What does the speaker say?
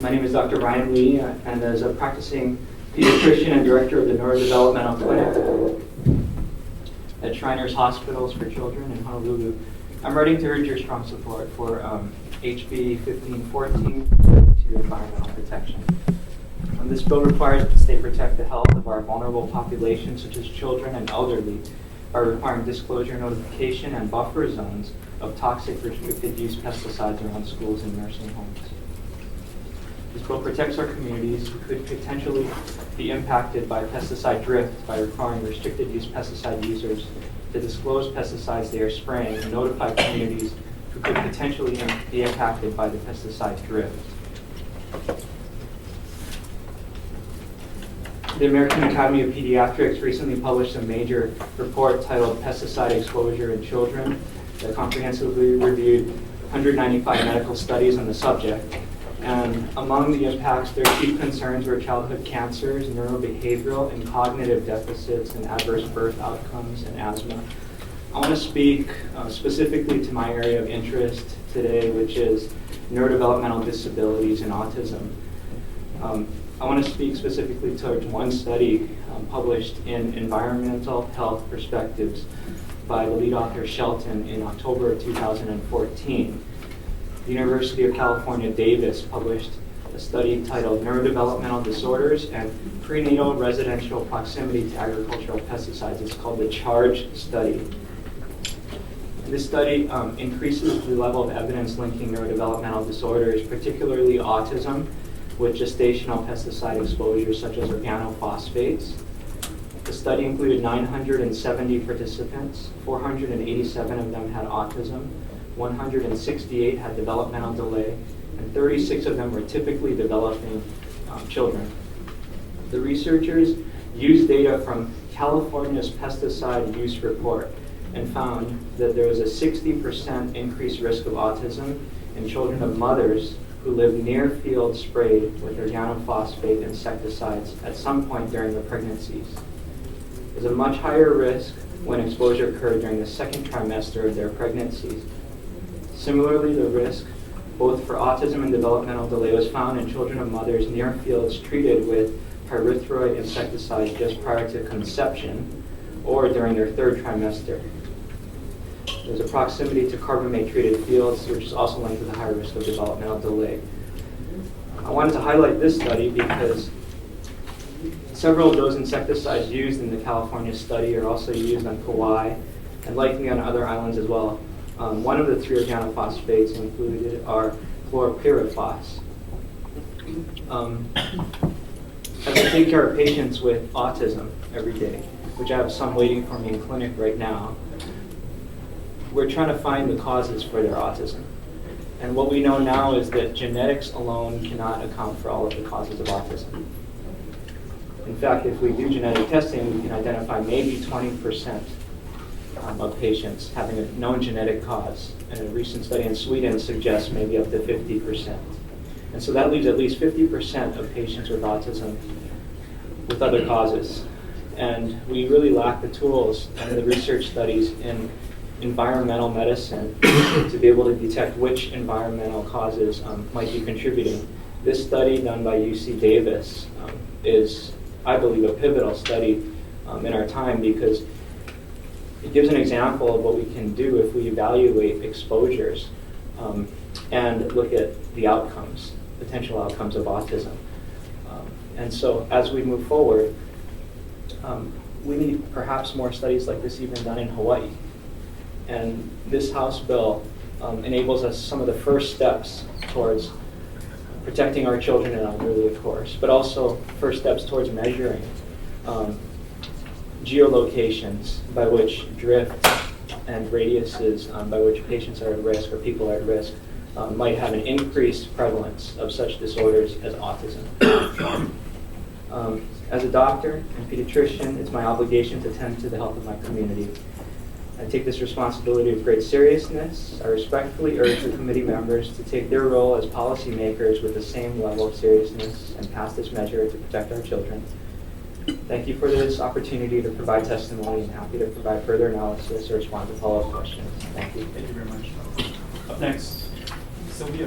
My name is Dr. Ryan Lee, and as a practicing pediatrician and director of the Neurodevelopmental Clinic at Shriners Hospitals for Children in Honolulu, I'm writing to urge your strong support for HB 1514 to environmental protection. This bill requires the state protect the health of our vulnerable populations, such as children and elderly, by requiring disclosure, notification, and buffer zones of toxic restricted use pesticides around schools and nursing homes. This bill protects our communities who could potentially be impacted by pesticide drift by requiring restricted use pesticide users to disclose pesticides they are spraying and notify communities who could potentially be impacted by the pesticide drift. The American Academy of Pediatrics recently published a major report titled Pesticide Exposure in Children that comprehensively reviewed 195 medical studies on the subject. And among the impacts, their chief concerns were childhood cancers, neurobehavioral and cognitive deficits, and adverse birth outcomes, and asthma. I want to speak specifically to my area of interest today, which is neurodevelopmental disabilities and autism. I want to speak specifically towards one study published in Environmental Health Perspectives by the lead author Shelton in October of 2014. The University of California, Davis published a study titled Neurodevelopmental Disorders and Prenatal Residential Proximity to Agricultural Pesticides. It's called the CHARGE study. And this study increases the level of evidence linking neurodevelopmental disorders, particularly autism, with gestational pesticide exposures such as organophosphates. The study included 970 participants. 487 of them had autism. 168 had developmental delay, and 36 of them were typically developing children. The researchers used data from California's pesticide use report and found that there was a 60% increased risk of autism in children of mothers who lived near fields sprayed with organophosphate insecticides at some point during their pregnancies. There's a much higher risk when exposure occurred during the second trimester of their pregnancies. Similarly, the risk both for autism and developmental delay was found in children of mothers near fields treated with pyrethroid insecticides just prior to conception or during their third trimester. There's a proximity to carbamate-treated fields, which is also linked with a higher risk of developmental delay. I wanted to highlight this study because several of those insecticides used in the California study are also used on Kauai and likely on other islands as well. One of the three organophosphates included are chlorpyrifos. As I take care of patients with autism every day, which I have some waiting for me in clinic right now, we're trying to find the causes for their autism. And what we know now is that genetics alone cannot account for all of the causes of autism. In fact, if we do genetic testing, we can identify maybe 20% of patients having a known genetic cause. And a recent study in Sweden suggests maybe up to 50%. And so that leaves at least 50% of patients with autism with other causes. And we really lack the tools and the research studies in environmental medicine to be able to detect which environmental causes might be contributing. This study done by UC Davis is, I believe, a pivotal study in our time because it gives an example of what we can do if we evaluate exposures and look at the outcomes, potential outcomes of autism. And so as we move forward, we need perhaps more studies like this even done in Hawaii. And this House bill enables us some of the first steps towards protecting our children and elderly, of course, but also first steps towards measuring geolocations by which drift and radiuses by which patients are at risk or people are at risk might have an increased prevalence of such disorders as autism. As a doctor and pediatrician, it's my obligation to tend to the health of my community. I take this responsibility with great seriousness. I respectfully urge the committee members to take their role as policymakers with the same level of seriousness and pass this measure to protect our children. Thank you for this opportunity to provide testimony, and happy to provide further analysis or respond to follow-up questions. Thank you. Thank you very much. Up next, Sylvia.